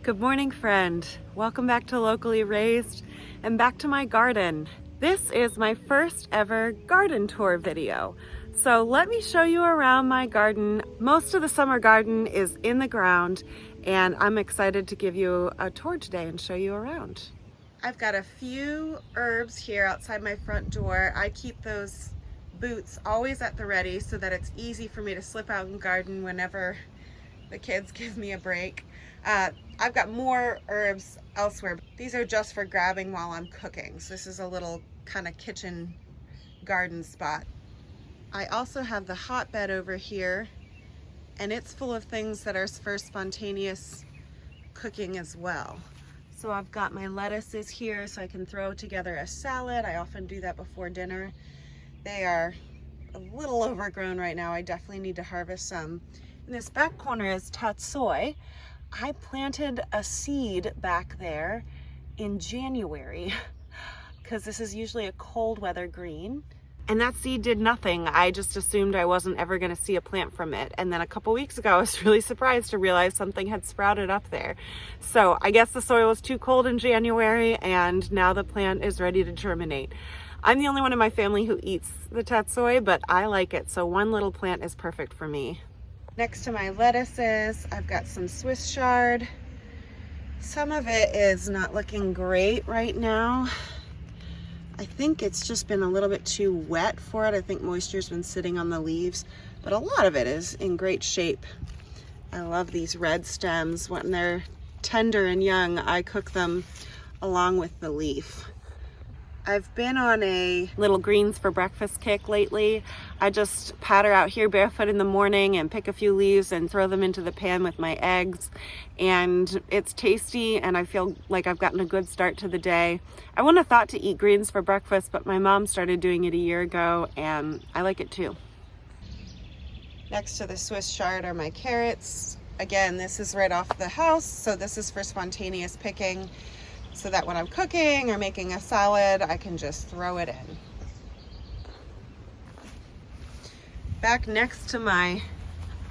Good morning, friend. Welcome back to Locally Raised and back to my garden. This is my first ever garden tour video. So let me show you around my garden. Most of the summer garden is in the ground and I'm excited to give you a tour today and show you around. I've got a few herbs here outside my front door. I keep those boots always at the ready so that it's easy for me to slip out and garden whenever the kids give me a break. I've got more herbs elsewhere. These are just for grabbing while I'm cooking. So this is a little kind of kitchen garden spot. I also have the hotbed over here, and it's full of things that are for spontaneous cooking as well. So I've got my lettuces here so I can throw together a salad. I often do that before dinner. They are a little overgrown right now. I definitely need to harvest some. In this back corner is tatsoi. I planted a seed back there in January because this is usually a cold weather green. And that seed did nothing. I just assumed I wasn't ever going to see a plant from it. And then a couple weeks ago, I was really surprised to realize something had sprouted up there. So I guess the soil was too cold in January and now the plant is ready to germinate. I'm the only one in my family who eats the tatsoi, but I like it. So one little plant is perfect for me. Next to my lettuces, I've got some Swiss chard. Some of it is not looking great right now. I think it's just been a little bit too wet for it. I think moisture's been sitting on the leaves, but a lot of it is in great shape. I love these red stems. When they're tender and young, I cook them along with the leaf. I've been on a little greens for breakfast kick lately. I just patter out here barefoot in the morning and pick a few leaves and throw them into the pan with my eggs. And it's tasty and I feel like I've gotten a good start to the day. I wouldn't have thought to eat greens for breakfast, but my mom started doing it a year ago and I like it too. Next to the Swiss chard are my carrots. Again, this is right off the house, so this is for spontaneous picking, so that when I'm cooking or making a salad, I can just throw it in. Back next to my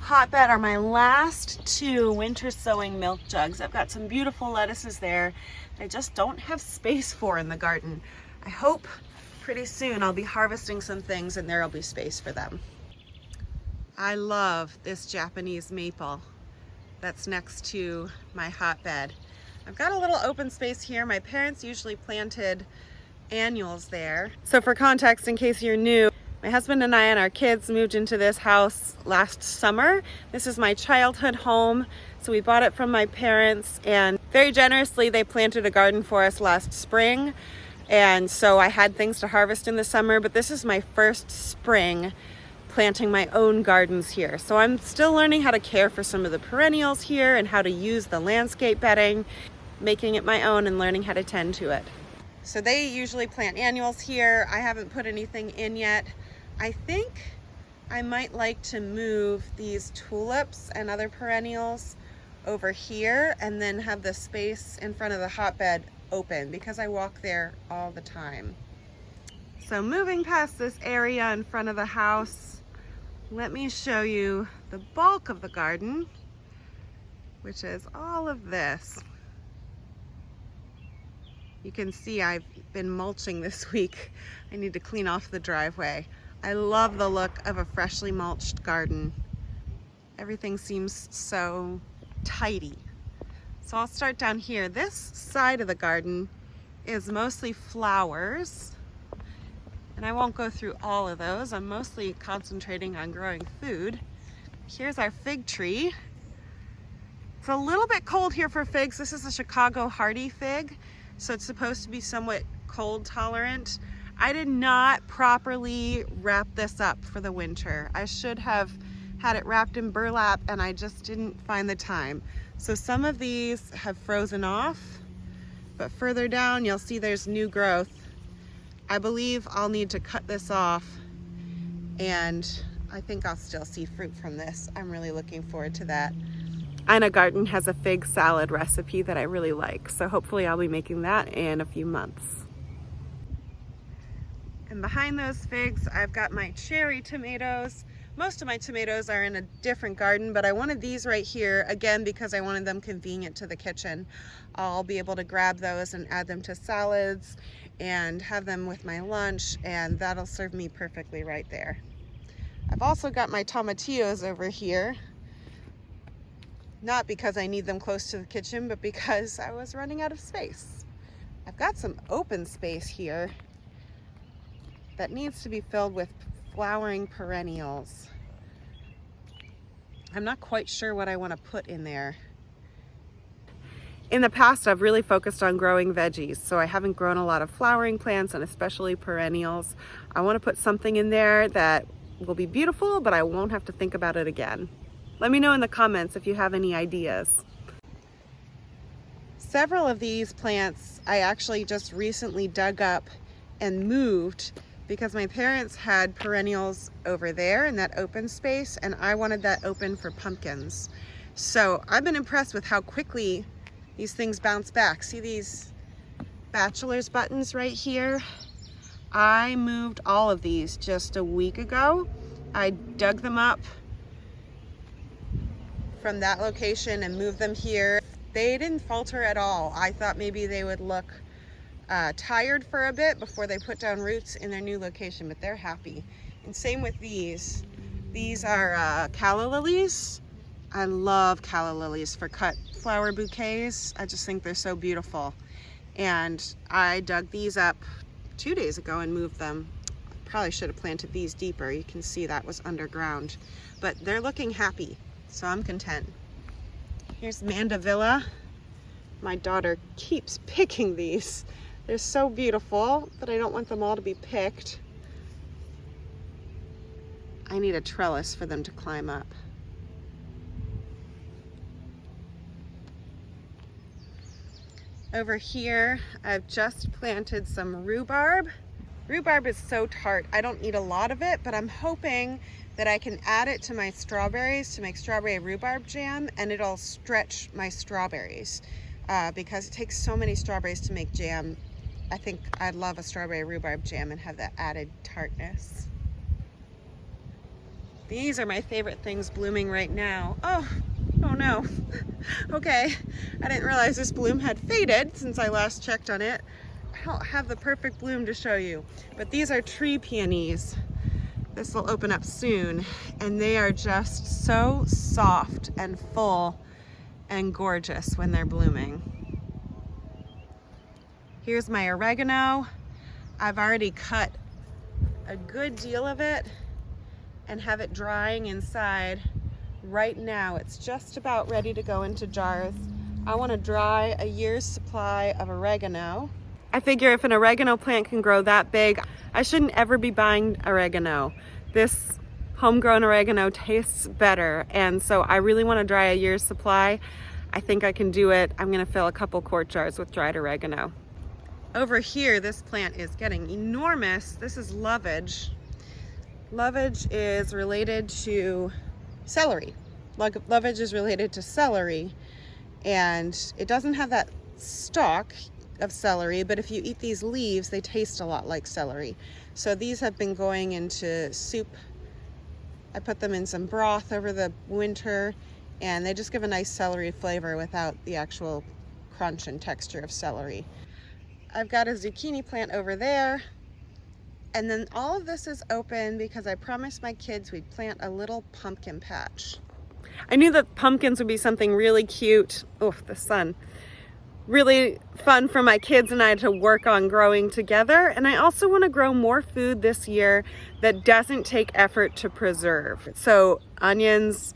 hotbed are my last two winter sowing milk jugs. I've got some beautiful lettuces there I just don't have space for in the garden. I hope pretty soon I'll be harvesting some things and there'll be space for them. I love this Japanese maple that's next to my hotbed. I've got a little open space here. My parents usually planted annuals there. So for context, in case you're new, my husband and I and our kids moved into this house last summer. This is my childhood home. So we bought it from my parents and very generously they planted a garden for us last spring. And so I had things to harvest in the summer, but this is my first spring planting my own gardens here. So I'm still learning how to care for some of the perennials here and how to use the landscape bedding, making it my own and learning how to tend to it. So they usually plant annuals here. I haven't put anything in yet. I think I might like to move these tulips and other perennials over here and then have the space in front of the hotbed open because I walk there all the time. So moving past this area in front of the house, let me show you the bulk of the garden, which is all of this. You can see I've been mulching this week. I need to clean off the driveway. I love the look of a freshly mulched garden. Everything seems so tidy. So I'll start down here. This side of the garden is mostly flowers. And I won't go through all of those. I'm mostly concentrating on growing food. Here's our fig tree. It's a little bit cold here for figs. This is a Chicago hardy fig, so it's supposed to be somewhat cold tolerant. I did not properly wrap this up for the winter. I should have had it wrapped in burlap and I just didn't find the time. So some of these have frozen off, but further down you'll see there's new growth. I believe I'll need to cut this off and I think I'll still see fruit from this. I'm really looking forward to that. Ina Garten has a fig salad recipe that I really like, so hopefully I'll be making that in a few months. And behind those figs, I've got my cherry tomatoes. Most of my tomatoes are in a different garden, but I wanted these right here, again, because I wanted them convenient to the kitchen. I'll be able to grab those and add them to salads and have them with my lunch, and that'll serve me perfectly right there. I've also got my tomatillos over here, not because I need them close to the kitchen, but because I was running out of space. I've got some open space here that needs to be filled with flowering perennials. I'm not quite sure what I want to put in there. In the past, I've really focused on growing veggies, so I haven't grown a lot of flowering plants and especially perennials. I want to put something in there that will be beautiful, but I won't have to think about it again. Let me know in the comments if you have any ideas. Several of these plants I actually just recently dug up and moved because my parents had perennials over there in that open space, and I wanted that open for pumpkins. So I've been impressed with how quickly these things bounce back. See these bachelor's buttons right here? I moved all of these just a week ago. I dug them up from that location and moved them here. They didn't falter at all. I thought maybe they would look tired for a bit before they put down roots in their new location, but they're happy. And same with these. These are calla lilies. I love calla lilies for cut flower bouquets. I just think they're so beautiful. And I dug these up 2 days ago and moved them. Probably should have planted these deeper. You can see that was underground, but they're looking happy, so I'm content. Here's Mandevilla. My daughter keeps picking these. They're so beautiful, but I don't want them all to be picked. I need a trellis for them to climb up. Over here, I've just planted some rhubarb. Rhubarb is so tart, I don't need a lot of it, but I'm hoping that I can add it to my strawberries to make strawberry rhubarb jam, and it'll stretch my strawberries because it takes so many strawberries to make jam. I think I'd love a strawberry rhubarb jam and have that added tartness. These are my favorite things blooming right now. Oh no. Okay, I didn't realize this bloom had faded since I last checked on it. I don't have the perfect bloom to show you, but these are tree peonies. This will open up soon, and they are just so soft and full and gorgeous when they're blooming. Here's my oregano. I've already cut a good deal of it and have it drying inside. Right now, it's just about ready to go into jars. I want to dry a year's supply of oregano. I figure if an oregano plant can grow that big, I shouldn't ever be buying oregano. This homegrown oregano tastes better, and so I really want to dry a year's supply. I think I can do it. I'm going to fill a couple quart jars with dried oregano. Over here, this plant is getting enormous. This is lovage. Lovage is related to celery. Lovage is related to celery, and it doesn't have that stalk of celery, but if you eat these leaves, they taste a lot like celery. So these have been going into soup. I put them in some broth over the winter, and they just give a nice celery flavor without the actual crunch and texture of celery. I've got a zucchini plant over there. And then all of this is open because I promised my kids we'd plant a little pumpkin patch. I knew that pumpkins would be something really cute. Oh, the sun. Really fun for my kids and I to work on growing together. And I also want to grow more food this year that doesn't take effort to preserve. So onions,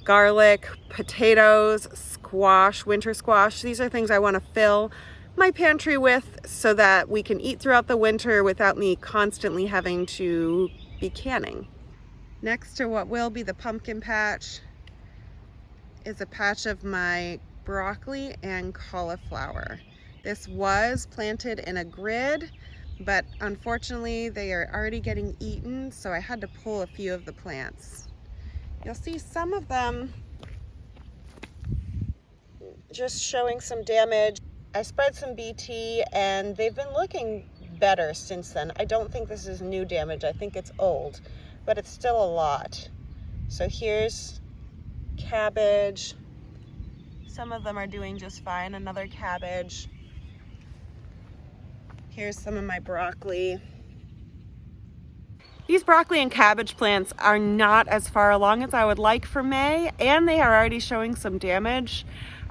garlic, potatoes, squash, winter squash. These are things I want to fill my pantry with so that we can eat throughout the winter without me constantly having to be canning. Next to what will be the pumpkin patch is a patch of my broccoli and cauliflower. This was planted in a grid, but unfortunately they are already getting eaten, so I had to pull a few of the plants. You'll see some of them just showing some damage. I spread some BT and they've been looking better since then. I don't think this is new damage, I think it's old, but it's still a lot. So here's cabbage. Some of them are doing just fine. Another cabbage. Here's some of my broccoli. These broccoli and cabbage plants are not as far along as I would like for May, and they are already showing some damage.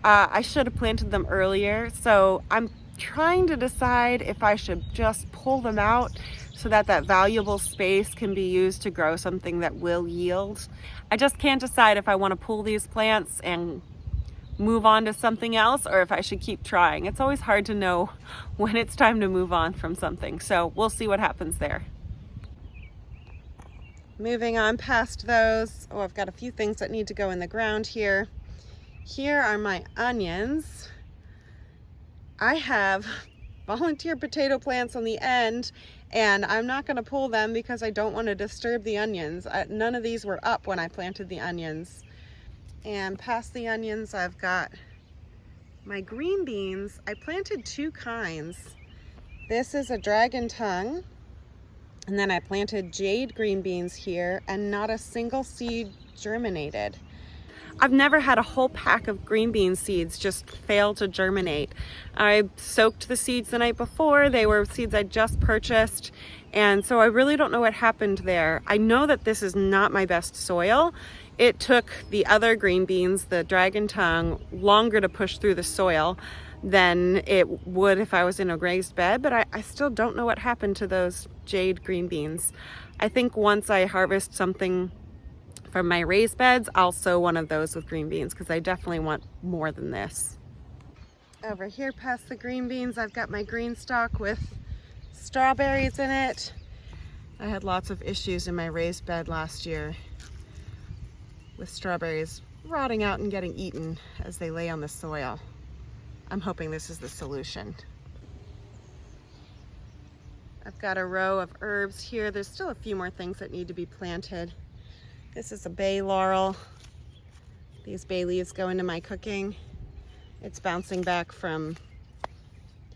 I should have planted them earlier, so I'm trying to decide if I should just pull them out so that that valuable space can be used to grow something that will yield. I just can't decide if I want to pull these plants and move on to something else or if I should keep trying. It's always hard to know when it's time to move on from something, so we'll see what happens there. Moving on past those, oh, I've got a few things that need to go in the ground here. Here are my onions. I have volunteer potato plants on the end, and I'm not going to pull them because I don't want to disturb the onions. None of these were up when I planted the onions. And past the onions, I've got my green beans. I planted two kinds. This is a dragon tongue, and then I planted jade green beans here, and not a single seed germinated. I've never had a whole pack of green bean seeds just fail to germinate. I soaked the seeds the night before. They were seeds I just purchased, and so I really don't know what happened there. I know that this is not my best soil. It took the other green beans, the dragon tongue, longer to push through the soil than it would if I was in a raised bed, but I still don't know what happened to those jade green beans. I think once I harvest something from my raised beds, I'll sow one of those with green beans because I definitely want more than this. Over here past the green beans, I've got my green stalk with strawberries in it. I had lots of issues in my raised bed last year with strawberries rotting out and getting eaten as they lay on the soil. I'm hoping this is the solution. I've got a row of herbs here. There's still a few more things that need to be planted. This is a bay laurel. These bay leaves go into my cooking. It's bouncing back from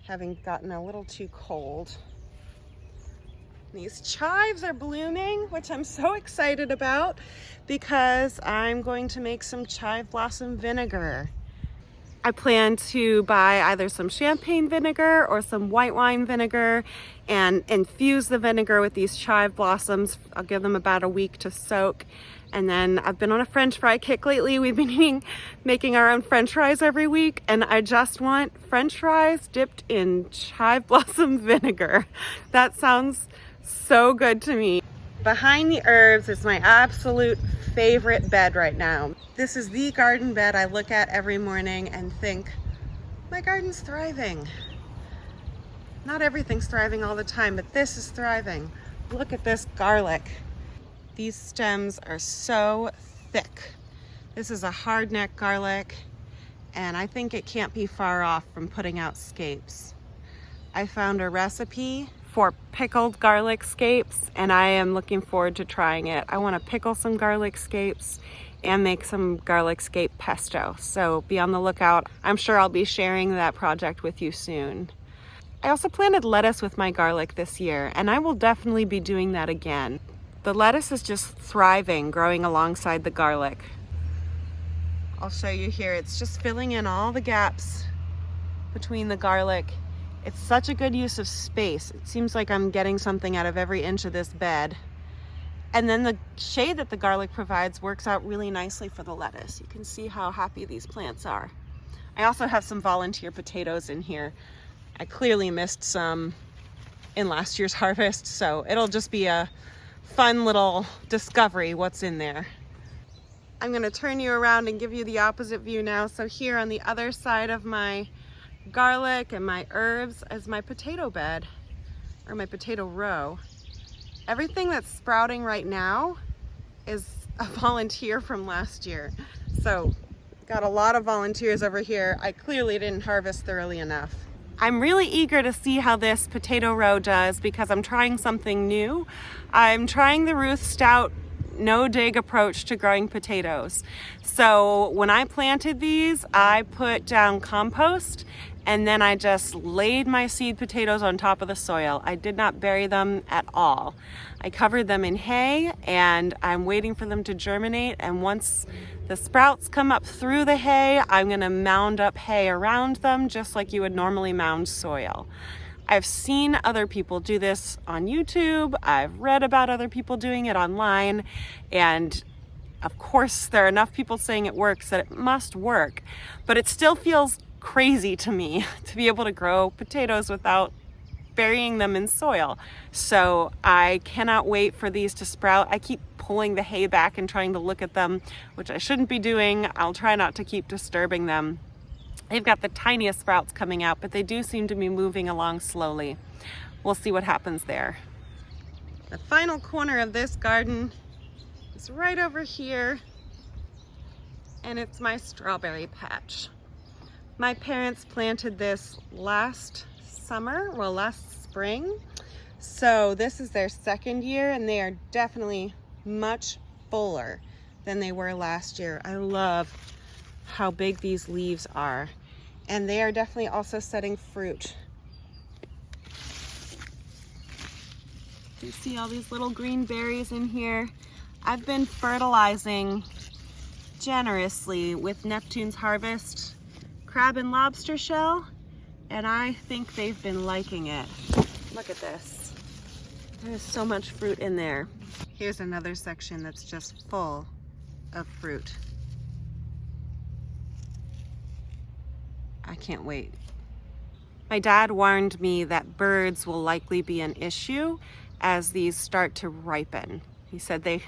having gotten a little too cold. These chives are blooming, which I'm so excited about because I'm going to make some chive blossom vinegar. I plan to buy either some champagne vinegar or some white wine vinegar and infuse the vinegar with these chive blossoms. I'll give them about a week to soak. And then I've been on a French fry kick lately. We've been making our own French fries every week, and I just want French fries dipped in chive blossom vinegar. That sounds so good to me. Behind the herbs is my absolute favorite bed right now. This is the garden bed I look at every morning and think, my garden's thriving. Not everything's thriving all the time, but this is thriving. Look at this garlic. These stems are so thick. This is a hardneck garlic, and I think it can't be far off from putting out scapes. I found a recipe for pickled garlic scapes, and I am looking forward to trying it. I want to pickle some garlic scapes and make some garlic scape pesto, so be on the lookout. I'm sure I'll be sharing that project with you soon. I also planted lettuce with my garlic this year, and I will definitely be doing that again. The lettuce is just thriving, growing alongside the garlic. I'll show you here. It's just filling in all the gaps between the garlic. It's such a good use of space. It seems like I'm getting something out of every inch of this bed. And then the shade that the garlic provides works out really nicely for the lettuce. You can see how happy these plants are. I also have some volunteer potatoes in here. I clearly missed some in last year's harvest, so it'll just be a fun little discovery what's in there. I'm gonna turn you around and give you the opposite view now. So here on the other side of my garlic and my herbs is my potato bed, or my potato row. Everything that's sprouting right now is a volunteer from last year. So got a lot of volunteers over here. I clearly didn't harvest thoroughly enough. I'm really eager to see how this potato row does because I'm trying something new. I'm trying the Ruth Stout no-dig approach to growing potatoes. So when I planted these, I put down compost and then I just laid my seed potatoes on top of the soil. I did not bury them at all. I covered them in hay and I'm waiting for them to germinate, and once the sprouts come up through the hay, I'm gonna mound up hay around them just like you would normally mound soil. I've seen other people do this on YouTube. I've read about other people doing it online, and of course there are enough people saying it works that it must work, but it still feels crazy to me to be able to grow potatoes without burying them in soil. So I cannot wait for these to sprout. I keep pulling the hay back and trying to look at them, which I shouldn't be doing. I'll try not to keep disturbing them. They've got the tiniest sprouts coming out, but they do seem to be moving along slowly. We'll see what happens there. The final corner of this garden is right over here, and it's my strawberry patch. My parents planted this last spring. So this is their second year, and they are definitely much fuller than they were last year. I love how big these leaves are, and they are definitely also setting fruit. You see all these little green berries in here. I've been fertilizing generously with Neptune's Harvest crab and lobster shell, and I think they've been liking it. Look at this. There's so much fruit in there. Here's another section that's just full of fruit. I can't wait. My dad warned me that birds will likely be an issue as these start to ripen. He said they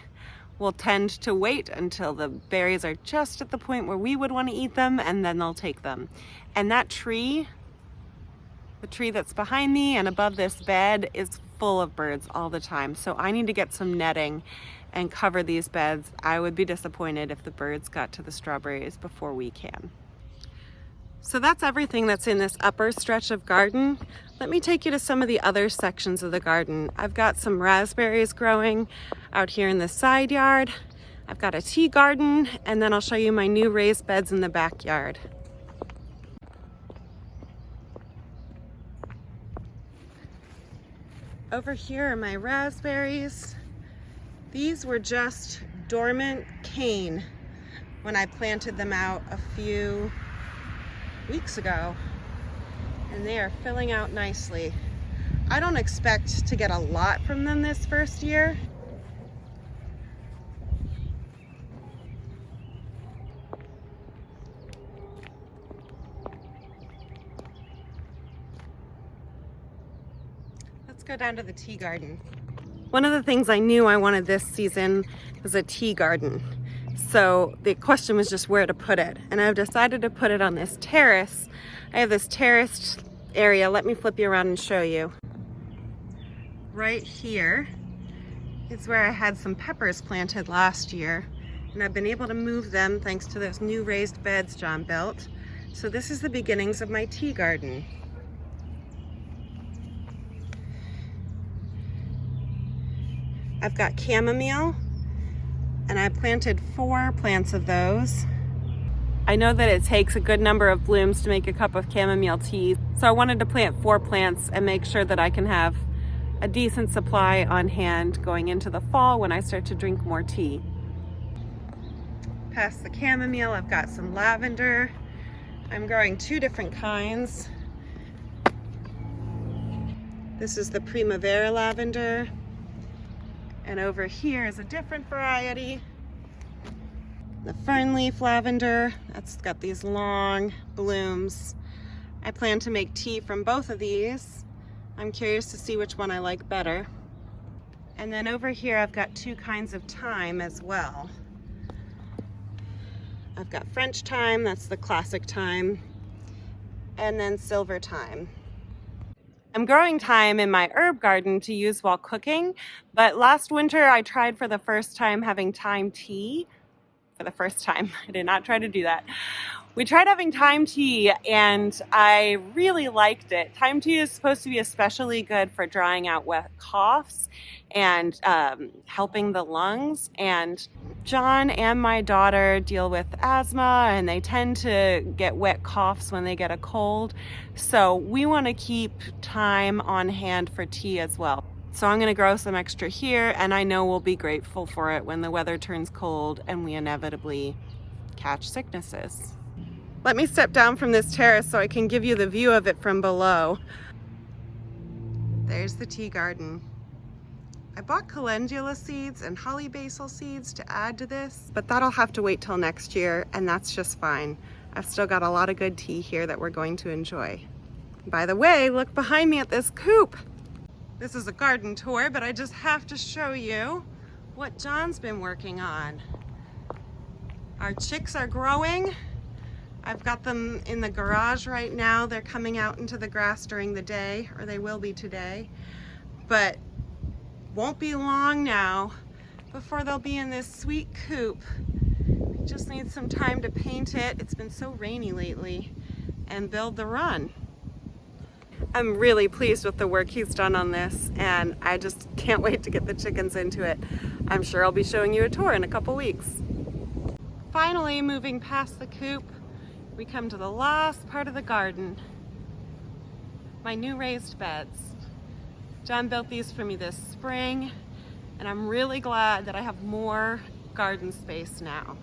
will tend to wait until the berries are just at the point where we would want to eat them, and then they'll take them. And that tree, the tree that's behind me and above this bed, is full of birds all the time. So I need to get some netting and cover these beds. I would be disappointed if the birds got to the strawberries before we can. So that's everything that's in this upper stretch of garden. Let me take you to some of the other sections of the garden. I've got some raspberries growing out here in the side yard. I've got a tea garden, and then I'll show you my new raised beds in the backyard. Over here are my raspberries. These were just dormant cane when I planted them out a few weeks ago, and they are filling out nicely. I don't expect to get a lot from them this first year. Let's go down to the tea garden. One of the things I knew I wanted this season was a tea garden. So the question was just where to put it. And I've decided to put it on this terrace. I have this terraced area. Let me flip you around and show you. Right here is where I had some peppers planted last year. And I've been able to move them thanks to those new raised beds John built. So this is the beginnings of my tea garden. I've got chamomile, and I planted 4 plants of those. I know that it takes a good number of blooms to make a cup of chamomile tea, so I wanted to plant 4 plants and make sure that I can have a decent supply on hand going into the fall when I start to drink more tea. Past the chamomile, I've got some lavender. I'm growing 2 different kinds. This is the Primavera lavender. And over here is a different variety. The fern leaf lavender, that's got these long blooms. I plan to make tea from both of these. I'm curious to see which one I like better. And then over here I've got 2 kinds of thyme as well. I've got French thyme, that's the classic thyme, and then silver thyme. I'm growing thyme in my herb garden to use while cooking, but last winter I tried for the first time having thyme tea. for the first time. I did not try to do that. We tried having thyme tea and I really liked it. Thyme tea is supposed to be especially good for drying out wet coughs and helping the lungs. And John and my daughter deal with asthma and they tend to get wet coughs when they get a cold. So we want to keep thyme on hand for tea as well. So I'm going to grow some extra here, and I know we'll be grateful for it when the weather turns cold and we inevitably catch sicknesses. Let me step down from this terrace so I can give you the view of it from below. There's the tea garden. I bought calendula seeds and holly basil seeds to add to this, but that'll have to wait till next year, and that's just fine. I've still got a lot of good tea here that we're going to enjoy. By the way, look behind me at this coop. This is a garden tour, but I just have to show you what John's been working on. Our chicks are growing. I've got them in the garage right now. They're coming out into the grass during the day, or they will be today. But won't be long now before they'll be in this sweet coop. We just need some time to paint it. It's been so rainy lately, and build the run. I'm really pleased with the work he's done on this, and I just can't wait to get the chickens into it. I'm sure I'll be showing you a tour in a couple weeks. Finally, moving past the coop, we come to the last part of the garden. My new raised beds. John built these for me this spring, and I'm really glad that I have more garden space now.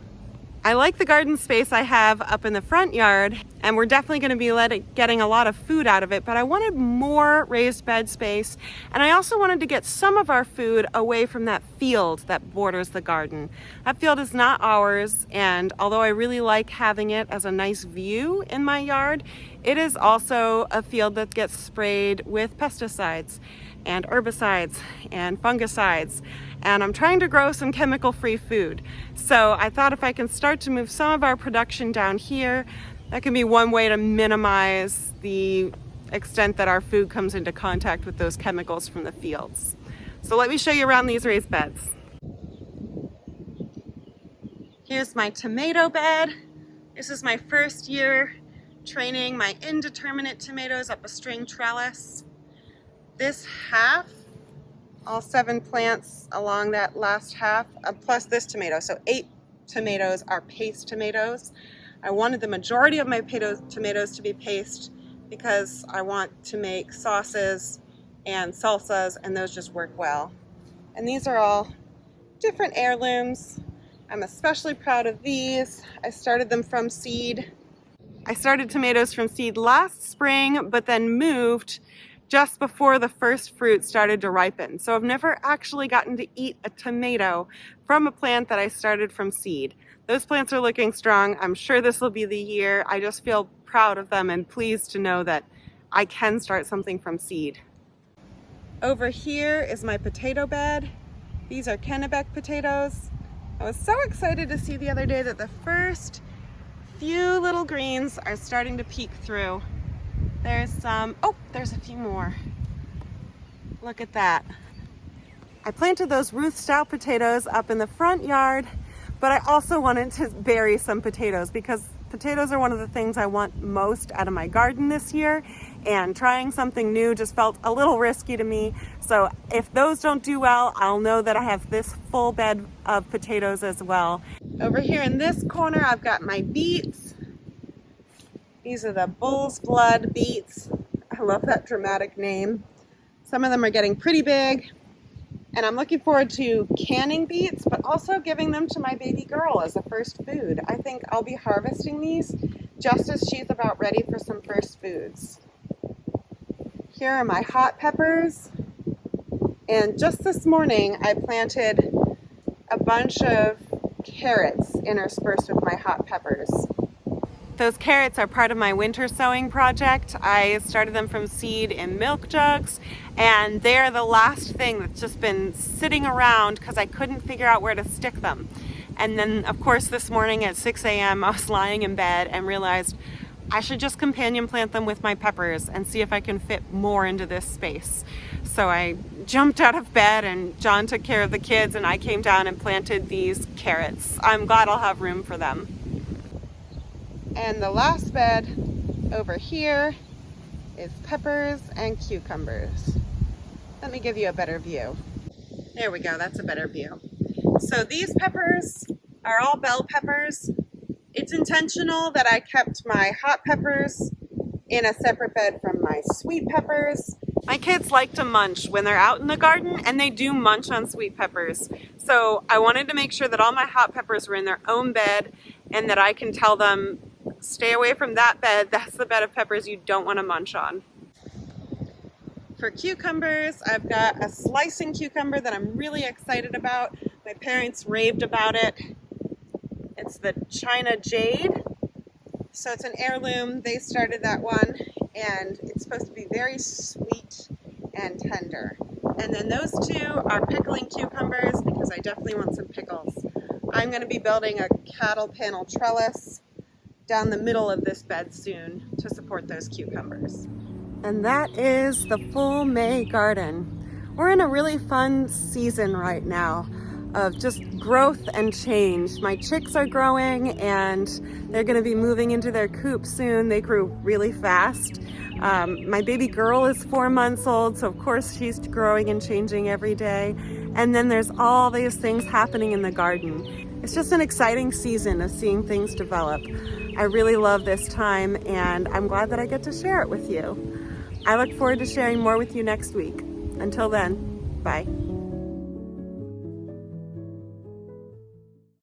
I like the garden space I have up in the front yard, and we're definitely going to be getting a lot of food out of it, but I wanted more raised bed space, and I also wanted to get some of our food away from that field that borders the garden. That field is not ours, and although I really like having it as a nice view in my yard, it is also a field that gets sprayed with pesticides and herbicides and fungicides. And I'm trying to grow some chemical-free food. So I thought if I can start to move some of our production down here, that can be one way to minimize the extent that our food comes into contact with those chemicals from the fields. So let me show you around these raised beds. Here's my tomato bed. This is my first year training my indeterminate tomatoes up a string trellis. This half, all 7 plants along that last half, plus this tomato. So 8 tomatoes are paste tomatoes. I wanted the majority of my tomatoes to be paste because I want to make sauces and salsas, and those just work well. And these are all different heirlooms. I'm especially proud of these. I started them from seed. I started tomatoes from seed last spring, but then moved just before the first fruit started to ripen. So I've never actually gotten to eat a tomato from a plant that I started from seed. Those plants are looking strong. I'm sure this will be the year. I just feel proud of them and pleased to know that I can start something from seed. Over here is my potato bed. These are Kennebec potatoes. I was so excited to see the other day that the first few little greens are starting to peek through. There's some, oh, there's a few more. Look at that. I planted those Ruth Stout potatoes up in the front yard, but I also wanted to bury some potatoes because potatoes are one of the things I want most out of my garden this year, and trying something new just felt a little risky to me. So if those don't do well, I'll know that I have this full bed of potatoes as well. Over here in this corner, I've got my beets. These are the bull's blood beets. I love that dramatic name. Some of them are getting pretty big, and I'm looking forward to canning beets, but also giving them to my baby girl as a first food. I think I'll be harvesting these just as she's about ready for some first foods. Here are my hot peppers, and just this morning I planted a bunch of carrots interspersed with my hot peppers. Those carrots are part of my winter sowing project. I started them from seed in milk jugs, and they're the last thing that's just been sitting around because I couldn't figure out where to stick them. And then, of course, this morning at 6 a.m. I was lying in bed and realized, I should just companion plant them with my peppers and see if I can fit more into this space. So I jumped out of bed and John took care of the kids and I came down and planted these carrots. I'm glad I'll have room for them. And the last bed over here is peppers and cucumbers. Let me give you a better view. There we go, that's a better view. So these peppers are all bell peppers. It's intentional that I kept my hot peppers in a separate bed from my sweet peppers. My kids like to munch when they're out in the garden, and they do munch on sweet peppers. So I wanted to make sure that all my hot peppers were in their own bed and that I can tell them, stay away from that bed. That's the bed of peppers you don't want to munch on. For cucumbers, I've got a slicing cucumber that I'm really excited about. My parents raved about it. It's the China Jade. So it's an heirloom. They started that one, and it's supposed to be very sweet and tender. And then those two are pickling cucumbers because I definitely want some pickles. I'm going to be building a cattle panel trellis down the middle of this bed soon to support those cucumbers. And that is the full May garden. We're in a really fun season right now of just growth and change. My chicks are growing and they're gonna be moving into their coop soon. They grew really fast. My baby girl is 4 months old, so of course she's growing and changing every day. And then there's all these things happening in the garden. It's just an exciting season of seeing things develop. I really love this time and I'm glad that I get to share it with you. I look forward to sharing more with you next week. Until then, bye.